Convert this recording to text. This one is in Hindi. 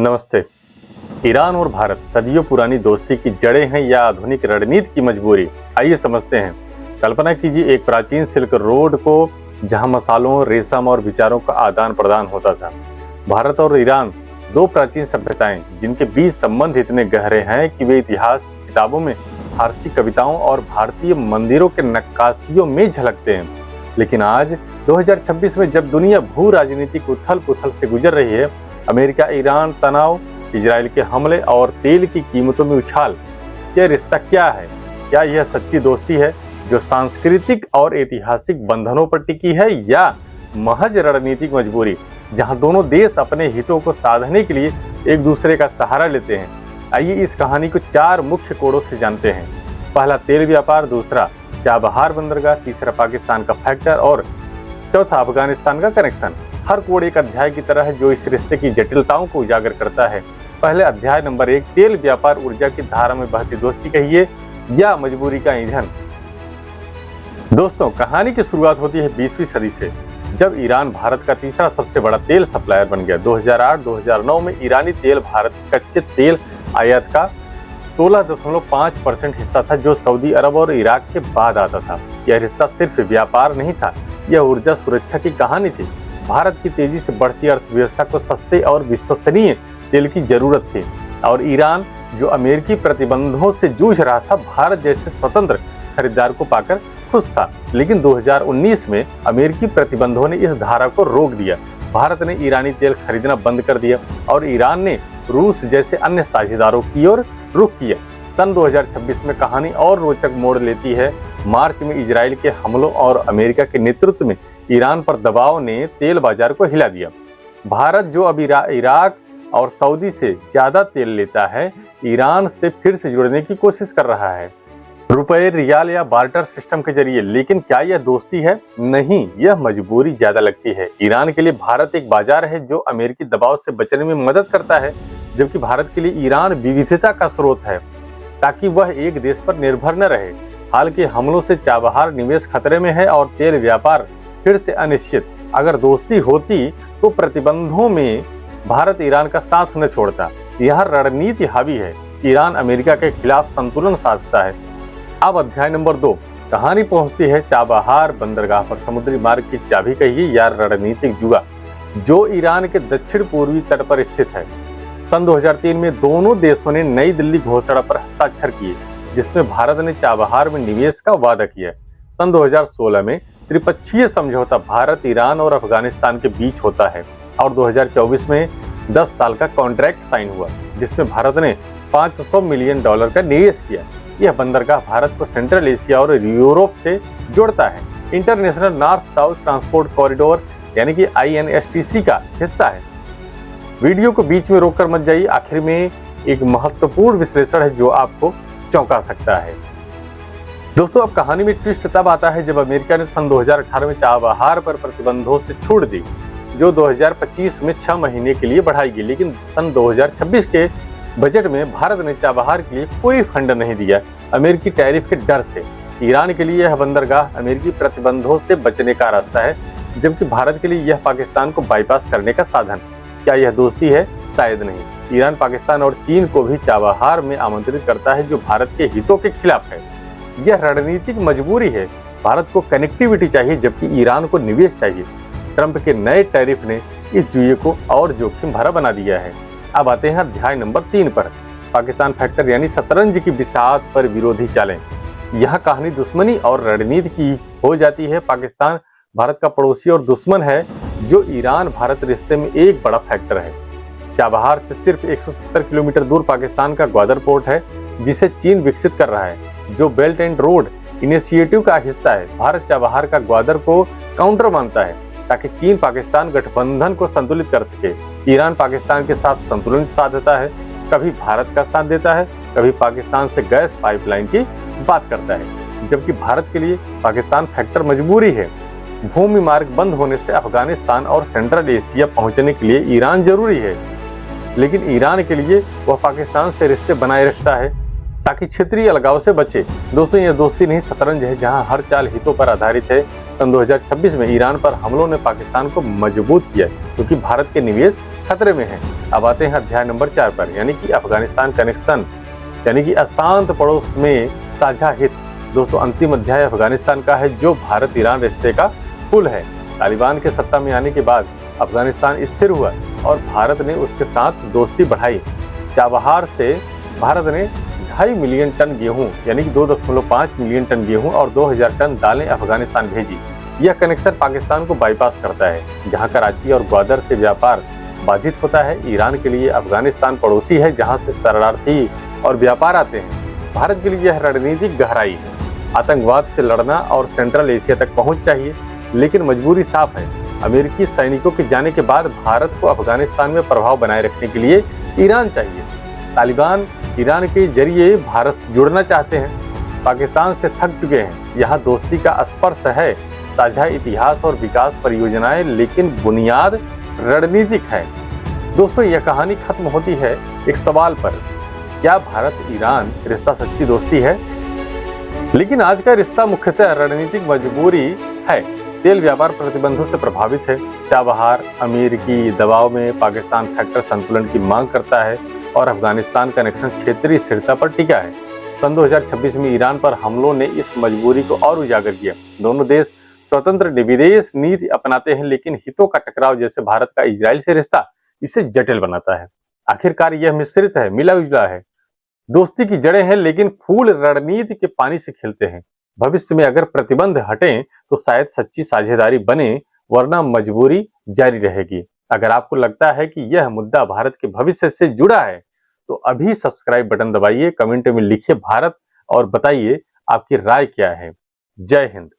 नमस्ते। ईरान और भारत सदियों पुरानी दोस्ती की जड़ें हैं या आधुनिक रणनीति की मजबूरी, आइए समझते हैं। कल्पना कीजिए एक प्राचीन सिल्क रोड को जहां मसालों, रेशम और विचारों का आदान प्रदान होता था। भारत और ईरान दो प्राचीन सभ्यताएं जिनके बीच संबंध इतने गहरे हैं कि वे इतिहास की किताबों में, फारसी कविताओं और भारतीय मंदिरों के नक्काशियों में झलकते हैं। लेकिन आज 2026 में जब दुनिया भू राजनीतिक उथल पुथल से गुजर रही है, अमेरिका ईरान तनाव, इजराइल के हमले और तेल की कीमतों में उछाल, यह रिश्ता क्या है? क्या यह सच्ची दोस्ती है जो सांस्कृतिक और ऐतिहासिक बंधनों पर टिकी है, या महज रणनीतिक मजबूरी जहां दोनों देश अपने हितों को साधने के लिए एक दूसरे का सहारा लेते हैं? आइए इस कहानी को चार मुख्य कोणों से जानते हैं। पहला तेल व्यापार, दूसरा चाबहार बंदरगाह, तीसरा पाकिस्तान का फैक्टर और चौथा अफगानिस्तान का कनेक्शन। हर कोड एक अध्याय की तरह है जो इस रिश्ते की जटिलताओं को उजागर करता है। पहले अध्याय नंबर 1, तेल व्यापार ऊर्जा की धारा में बहती दोस्ती कहिए या मजबूरी का ईंधन। दोस्तों, कहानी की शुरुआत होती है 20वीं सदी से, जब ईरान भारत का तीसरा सबसे बड़ा तेल सप्लायर बन गया। 2008-2009 में ईरानी तेल भारत के कच्चे तेल आयात का 16.5% हिस्सा था, जो सऊदी अरब और इराक के बाद आता था। यह रिश्ता सिर्फ व्यापार नहीं था, यह ऊर्जा सुरक्षा की कहानी थी। भारत की तेजी से बढ़ती अर्थव्यवस्था को सस्ते और विश्वसनीय तेल की जरूरत थी, और ईरान जो अमेरिकी प्रतिबंधों से जूझ रहा था, भारत जैसे स्वतंत्र खरीदार को पाकर खुश था। लेकिन 2019 में अमेरिकी प्रतिबंधों ने इस धारा को रोक दिया। भारत ने ईरानी तेल खरीदना बंद कर दिया और ईरान ने रूस जैसे अन्य साझेदारों की ओर रुख किया। सन 2026 में कहानी और रोचक मोड़ लेती है। मार्च में इजराइल के हमलों और अमेरिका के नेतृत्व में ईरान पर दबाव ने तेल बाजार को हिला दिया। भारत जो अब इराक और सऊदी से ज्यादा तेल लेता है, ईरान से फिर से जुड़ने की कोशिश कर रहा है, रुपए, रियाल या बार्टर सिस्टम के जरिए। लेकिन क्या यह दोस्ती है? नहीं, यह मजबूरी ज्यादा लगती है। ईरान के लिए भारत एक बाजार है जो अमेरिकी दबाव से बचने में मदद करता है, जबकि भारत के लिए ईरान विविधता का स्रोत है, ताकि वह एक देश पर निर्भर न रहे। हाल के हमलों से चाबहार निवेश खतरे में है और तेल व्यापार फिर से अनिश्चित। अगर दोस्ती होती तो प्रतिबंधों में भारत ईरान का साथ न छोड़ता। यह रणनीति हावी है, ईरान अमेरिका के खिलाफ संतुलन साधता है। अब अध्याय नंबर 2, कहानी पहुंचती है चाबहार बंदरगाह पर। समुद्री मार्ग की चाबी कहिए या रणनीतिक जुआ, जो ईरान के दक्षिण पूर्वी तट पर स्थित है। सन 2003 में दोनों देशों ने नई दिल्ली घोषणा पर हस्ताक्षर किए, जिसमें भारत ने चाबहार में निवेश का वादा किया। सन 2016 में त्रिपक्षीय समझौता भारत, ईरान और अफगानिस्तान के बीच होता है, और 2024 में 10 साल का कॉन्ट्रैक्ट साइन हुआ, जिसमें भारत ने $500 मिलियन का निवेश किया। यह बंदरगाह भारत को सेंट्रल एशिया और यूरोप से जोड़ता है। International north south transport corridor यानी कि INSTC का हिस्सा है। वीडियो को बीच में रोककर मत जाइए, आखिर में एक महत्वपूर्ण विश्लेषण है जो आपको चौंका सकता है। दोस्तों, अब कहानी में ट्विस्ट तब आता है जब अमेरिका ने सन 2018 में चाबहार पर प्रतिबंधों से छूट दी, जो 2025 में 6 महीने के लिए बढ़ाई गई। लेकिन सन 2026 के बजट में भारत ने चाबहार के लिए कोई फंड नहीं दिया, अमेरिकी टैरिफ के डर से। ईरान के लिए यह बंदरगाह अमेरिकी प्रतिबंधों से बचने का रास्ता है, जबकि भारत के लिए यह पाकिस्तान को बाईपास करने का साधन। क्या यह दोस्ती है? शायद नहीं। ईरान पाकिस्तान और चीन को भी चाबहार में आमंत्रित करता है, जो भारत के हितों के खिलाफ है। यह रणनीतिक मजबूरी है। भारत को कनेक्टिविटी चाहिए, जबकि ईरान को निवेश चाहिए। ट्रंप के नए टैरिफ ने इस जुए को और जोखिम भरा बना दिया है। अब आते हैं अध्याय नंबर 3 पर, पाकिस्तान फैक्टर यानी शतरंज की बिसात पर विरोधी चालें। यह कहानी दुश्मनी और रणनीति की हो जाती है। पाकिस्तान भारत का पड़ोसी और दुश्मन है, जो ईरान भारत रिश्ते में एक बड़ा फैक्टर है। चाबहार से सिर्फ 170 किलोमीटर दूर पाकिस्तान का ग्वादर पोर्ट है, जिसे चीन विकसित कर रहा है, जो बेल्ट एंड रोड इनिशिएटिव का हिस्सा है। भारत चाबहार का ग्वादर को काउंटर मानता है, ताकि चीन पाकिस्तान गठबंधन को संतुलित कर सके। ईरान पाकिस्तान के साथ संतुलन साधता है, कभी भारत का साथ देता है, कभी पाकिस्तान से गैस पाइपलाइन की बात करता है, जबकि भारत के लिए पाकिस्तान फैक्टर मजबूरी है। भूमि मार्ग बंद होने से अफगानिस्तान और सेंट्रल एशिया पहुंचने के लिए ईरान जरूरी है, लेकिन ईरान के लिए वह पाकिस्तान से रिश्ते बनाए रखता है ताकि क्षेत्रीय अलगाव से बचे। दोस्तों, यह दोस्ती नहीं शतरंज है, जहां हर चाल हितों पर आधारित है। सन 2026 में ईरान पर हमलों ने पाकिस्तान को मजबूत किया क्योंकि भारत के निवेश खतरे में हैं। अब आते हैं अध्याय नंबर 4 पर, यानी कि अफगानिस्तान कनेक्शन, यानी कि अशांत पड़ोस में साझा हित। दोस्तों, अंतिम अध्याय अफगानिस्तान का है, जो भारत ईरान रिश्ते का पुल है। तालिबान के सत्ता में आने के बाद अफगानिस्तान स्थिर हुआ और भारत ने उसके साथ दोस्ती बढ़ाई। चाबहार से भारत ने 2.5 मिलियन टन गेहूं, यानी कि 2.5 मिलियन टन गेहूं और 2000 टन दालें अफगानिस्तान भेजी। यह कनेक्शन पाकिस्तान को बाईपास करता है, जहां कराची और ग्वादर से व्यापार बाधित होता है। ईरान के लिए अफगानिस्तान पड़ोसी है, जहां से शरणार्थी और व्यापार आते हैं। भारत के लिए यह रणनीतिक गहराई है। आतंकवाद से लड़ना और सेंट्रल एशिया तक पहुंच चाहिए, लेकिन मजबूरी साफ है। अमेरिकी सैनिकों के जाने के बाद भारत को अफगानिस्तान में प्रभाव बनाए रखने के लिए ईरान चाहिए। तालिबान ईरान के जरिए भारत से जुड़ना चाहते हैं, पाकिस्तान से थक चुके हैं। यहाँ दोस्ती का स्पर्श है, साझा इतिहास और विकास परियोजनाएं, लेकिन बुनियाद रणनीतिक है। दोस्तों, यह कहानी खत्म होती है एक सवाल पर, क्या भारत ईरान रिश्ता सच्ची दोस्ती है? लेकिन आज का रिश्ता मुख्यतः रणनीतिक मजबूरी है। तेल व्यापार प्रतिबंधों से प्रभावित है। चाबहार अमेरिकी दबाव में पाकिस्तान फैक्टर संतुलन की मांग करता है और अफगानिस्तान कनेक्शन क्षेत्रीय स्थिरता पर टिका है। सन 2026 में ईरान पर हमलों ने इस मजबूरी को और उजागर किया। दोनों देश स्वतंत्र विदेश नीति अपनाते हैं, लेकिन हितों का टकराव, जैसे भारत का इजराइल से रिश्ता, इसे जटिल बनाता है। आखिरकार यह मिश्रित है, मिला जुला है। दोस्ती की जड़ें हैं, लेकिन फूल रणनीति के पानी से खिलते हैं। भविष्य में अगर प्रतिबंध हटें तो शायद सच्ची साझेदारी बने, वरना मजबूरी जारी रहेगी। अगर आपको लगता है कि यह मुद्दा भारत के भविष्य से जुड़ा है, तो अभी सब्सक्राइब बटन दबाइए, कमेंट में लिखिए भारत और बताइए आपकी राय क्या है। जय हिंद।